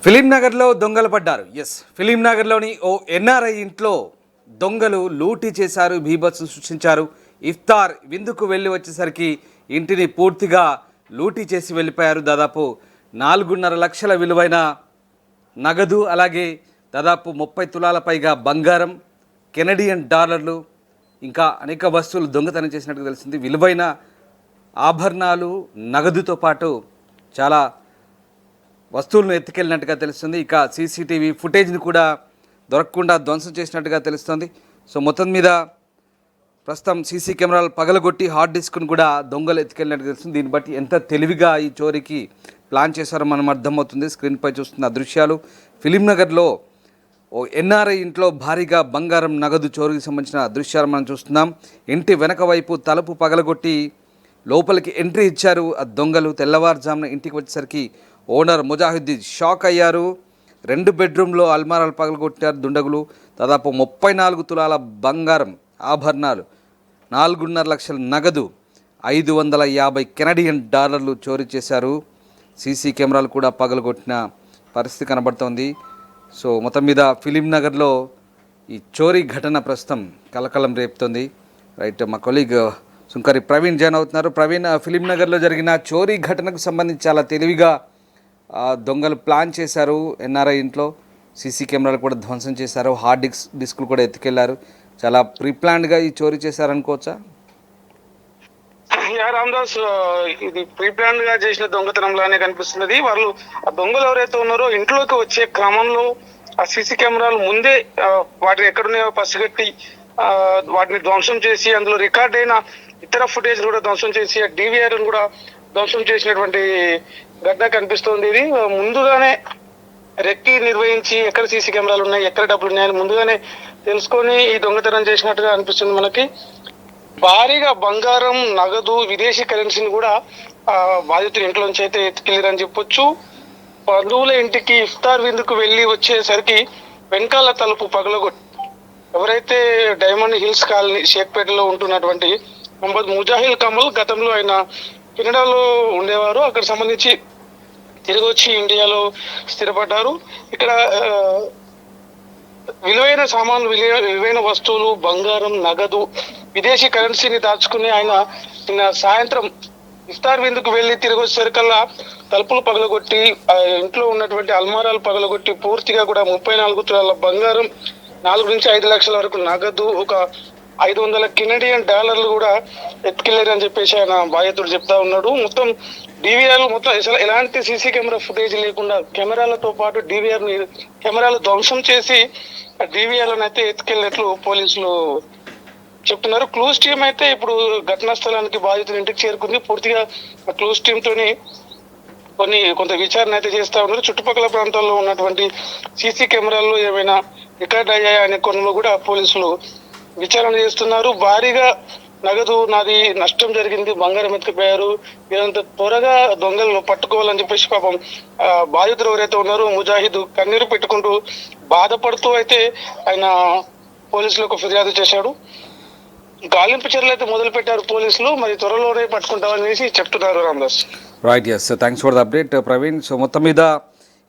Film నగర్లో దొంగలు పడ్డారు. ఫిలిం నగర్లోని ఓ ఎన్ఆర్ఐ ఇంట్లో దొంగలు లూటీ చేశారు, బీభత్సం సృష్టించారు. ఇఫ్తార్ విందుకు వెళ్ళి వచ్చేసరికి ఇంటిని పూర్తిగా లూటీ చేసి వెళ్ళిపోయారు. దాదాపు 4.5 లక్షల విలువైన నగదు, అలాగే దాదాపు 30 తులాల పైగా బంగారం, కెనడియన్ డాలర్లు, ఇంకా అనేక వస్తువులు దొంగతనం చేసినట్టుగా తెలిసింది. విలువైన ఆభరణాలు, నగదుతో పాటు చాలా వస్తువులను ఎత్తుకెళ్ళినట్టుగా తెలుస్తుంది. ఇక సీసీటీవీ ఫుటేజ్ని కూడా దొరకకుండా ధ్వంసం చేసినట్టుగా తెలుస్తుంది. సో మొత్తం మీద ప్రస్తుతం సీసీ కెమెరాలు పగలగొట్టి హార్డ్ డిస్క్ను కూడా దొంగలు ఎత్తుకెళ్ళినట్టుగా తెలుస్తుంది. దీన్ని బట్టి ఎంత తెలివిగా ఈ చోరీకి ప్లాన్ చేశారో మనం అర్థమవుతుంది. స్క్రీన్పై చూస్తున్న దృశ్యాలు ఫిలిం నగర్లో ఓ ఎన్ఆర్ఐ ఇంట్లో భారీగా బంగారం, నగదు చోరీకి సంబంధించిన దృశ్యాలు మనం చూస్తున్నాం. ఇంటి వెనక వైపు తలుపు పగలగొట్టి లోపలికి ఎంట్రీ ఇచ్చారు ఆ దొంగలు. తెల్లవారుజామున ఇంటికి వచ్చేసరికి ఓనర్ ముజాహిద్దీన్ షాక్ అయ్యారు. 2 బెడ్రూమ్లో అల్మారాలు పగలగొట్టారు దుండగులు. దాదాపు 34 తులాల బంగారం, ఆభరణాలు, 4.5 లక్షల నగదు, 550 కెనడియన్ డాలర్లు చోరీ చేశారు. సీసీ కెమెరాలు కూడా పగలగొట్టిన పరిస్థితి కనబడుతోంది. సో మొత్తం మీద ఫిలిం నగర్లో ఈ చోరీ ఘటన ప్రస్తుతం కలకలం రేపుతోంది. రైట్, మా కొలీగ్ సుంకరి ప్రవీణ్ జాయిన్ అవుతున్నారు. ప్రవీణ్, ఫిలిం నగర్లో జరిగిన చోరీ ఘటనకు సంబంధించి చాలా తెలివిగా దొంగలు ప్లాన్ చేశారు. ఎన్ఆర్ఐ ఇంట్లో సీసీ కెమెరాలు కూడా ధ్వంసం చేశారు, హార్డ్ డిస్క్లు కూడా ఎత్తుకెళ్లారు. చాలా ప్రీప్లాన్డ్గా ఈ చోరీ చేశారనుకోవచ్చా? రామదాస్, ఇది ప్రీప్లాన్ గా చేసిన దొంగతనం లానే కనిపిస్తున్నది. వాళ్ళు ఆ దొంగలు ఎవరైతే ఉన్నారో ఇంట్లోకి వచ్చే క్రమంలో ఆ సీసీ కెమెరాలు ముందే వాటిని ఎక్కడున్నాయో పసిగట్టి వాటిని ధ్వంసం చేసి అందులో రికార్డ్ అయిన ఇతర ఫుటేజ్ కూడా ధ్వంసం చేసి ఆ డివిఆర్ కూడా ధ్వంసం చేసినటువంటి ఘటన కనిపిస్తోంది. ఇది ముందుగానే రెక్కి నిర్వహించి ఎక్కడ సీసీ కెమెరాలు ఉన్నాయి, ఎక్కడ డబ్బులు ఉన్నాయని ముందుగానే తెలుసుకొని ఈ దొంగతనం చేసినట్టుగా అనిపిస్తుంది మనకి. భారీగా బంగారం, నగదు, విదేశీ కరెన్సీని కూడా బాధితుల ఇంట్లోంచి అయితే ఎత్తుకెళ్ళారని చెప్పొచ్చు. బంధువుల ఇంటికి ఇఫ్తార్ విందుకు వెళ్ళి వచ్చేసరికి వెనకాల తలుపు పగలగొట్టి ఎవరైతే డైమండ్ హిల్స్ కాలనీ షేక్పేటలో ఉంటున్నటువంటి మొహమ్మద్ ముజాహిల్ కమల్, గతంలో ఆయన కెనడాలో ఉండేవారు. అక్కడ సంబంధించి తిరిగి వచ్చి ఇండియాలో స్థిరపడ్డారు. ఇక్కడ విలువైన సామాన్లు, విలువైన వస్తువులు, బంగారం, నగదు, విదేశీ కరెన్సీని దాచుకుని ఆయన నిన్న సాయంత్రం ఇఫ్తార్ విందుకు వెళ్ళి తిరిగి వచ్చేసరికల్లా తలుపులు పగలగొట్టి ఇంట్లో ఉన్నటువంటి అల్మారాలు పగలగొట్టి పూర్తిగా కూడా 34 తులాల బంగారం, 4 నుంచి 5 లక్షల వరకు నగదు, ఒక 500 కెనడియన్ డాలర్లు కూడా ఎత్తుకెళ్లారని చెప్పేసి ఆయన బాధితుడు చెప్తా ఉన్నాడు. మొత్తం డివిఆర్లు మొత్తం ఎలాంటి సీసీ కెమెరా ఫుటేజ్ లేకుండా కెమెరాలతో పాటు కెమెరాలు ధ్వంసం చేసి డివిఆర్లను అయితే ఎత్తుకెళ్ళినట్లు పోలీసులు చెప్తున్నారు. క్లూస్ టీమ్ అయితే ఇప్పుడు ఘటనా స్థలానికి బాధితుల ఇంటికి చేరుకుంది. పూర్తిగా క్లూస్ టీమ్ తోని కొంత విచారణ అయితే చేస్తా ఉన్నారు. చుట్టుపక్కల ప్రాంతాల్లో ఉన్నటువంటి సీసీ కెమెరాల్లో ఏమైనా రికార్డ్ అయ్యాయా అనే కోణంలో కూడా పోలీసులు విచారణ చేస్తున్నారు. భారీగా నగదు, నాది నష్టం జరిగింది, బంగారం ఎత్తుకుపోయారు, వీరంత త్వరగా దొంగలను పట్టుకోవాలని చెప్పేసి పాపం బాధితులు ఎవరైతే ఉన్నారో ముజాహిద్ కన్నీరు పెట్టుకుంటూ బాధపడుతూ అయితే ఆయన పోలీసులకు ఫిర్యాదు చేశాడు. గాలింపు చర్యలు అయితే మొదలు పెట్టారు పోలీసులు. మరి త్వరలోనే పట్టుకుంటామనేసి చెప్తున్నారు. Ramadas, right, thanks for the update Praveen. So మొత్తం మీద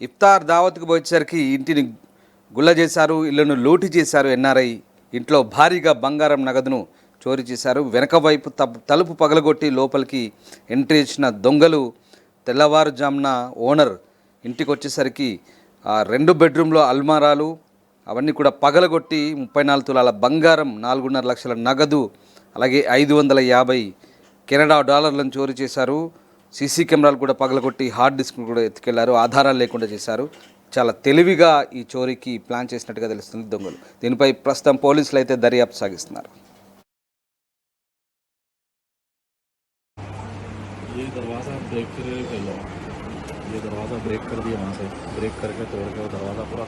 ఇఫ్తార్ దావత్కు పోయేసరికి ఇంటిని గుల్ల చేశారు, ఇళ్లను లూటీ చేశారు. ఎన్ఆర్ఐ ఇంట్లో భారీగా బంగారం, నగదును చోరీ చేశారు. వెనక వైపు తలుపు పగలగొట్టి లోపలికి ఎంట్రీ ఇచ్చిన దొంగలు తెల్లవారుజామున ఓనర్ ఇంటికి వచ్చేసరికి 2 బెడ్రూమ్లో అల్మారాలు అవన్నీ కూడా పగలగొట్టి 34 తులాల బంగారం, 4.5 లక్షల నగదు, అలాగే 550 కెనడా డాలర్లను చోరీ చేశారు. సీసీ కెమెరాలు కూడా పగలగొట్టి హార్డ్ డిస్క్ కూడా ఎత్తుకెళ్లారు. ఆధారాలు లేకుండా చేశారు. చాలా తెలివిగా ఈ చోరీకి ప్లాన్ చేసినట్టుగా తెలుస్తుంది దొంగలు. దీనిపై ప్రస్తుతం పోలీసులు అయితే దర్యాప్తు సాగిస్తున్నారు. ये दरवाज़ा ब्रेक कर दिया वहाँ से, ब्रेक करके तोड़ के वो दरवाज़ा पूरा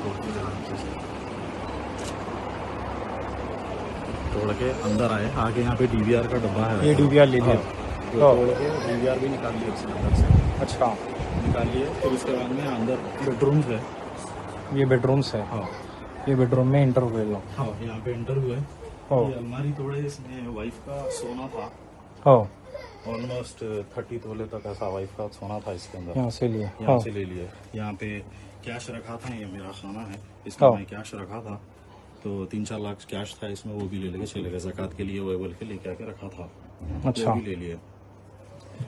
तोड़ के अंदर आए। आगे यहाँ पे डीवीआर का डब्बा है, ये डीवीआर ले लिया, तोड़ के डीवीआर भी निकाल लिए उसने अंदर से। अच्छा, निकाल लिए। फिर उसके बाद में अंदर बेडरूम्स है। ये बेडरूम्स है। हाँ, ये बेडरूम में इंटर हुए लोग। हाँ, यहाँ पे एंटर हुए। ओ, ये अलमारी तोड़े, इसमें वाइफ का सोना था, ओ, ऑलमोस्ट 30 तोले तक ऐसा वाइफ का सोना था इसके अंदर। यहाँ से लिए यहाँ से ले लिए। यहाँ पे कैश रखा था, ये मेरा खाना है, इसमें मैं कैश रखा था, तो 3-4 लाख कैश था इसमें, वो भी ले लेके चले गए। ज़कात के लिए वो बोल के लेके आके रखा था, अच्छा। वो भी ले लिए।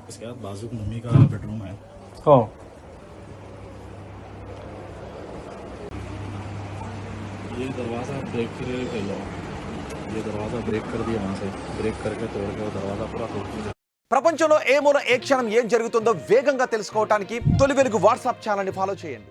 इसके बाद बाजू मम्मी का बेडरूम है। ओ ये दरवाज़ा ब्रेक कर लो, ये दरवाज़ा ब्रेक कर दिया, वहाँ से ब्रेक करके तोड़ के वो दरवाज़ा पूरा तोड़ दिया। ప్రపంచంలో ఏ మూల ఏ క్షణం ఏం జరుగుతుందో వేగంగా తెలుసుకోవడానికి తొలి వెలుగు వాట్సాప్ ఛానల్ని ఫాలో చేయండి.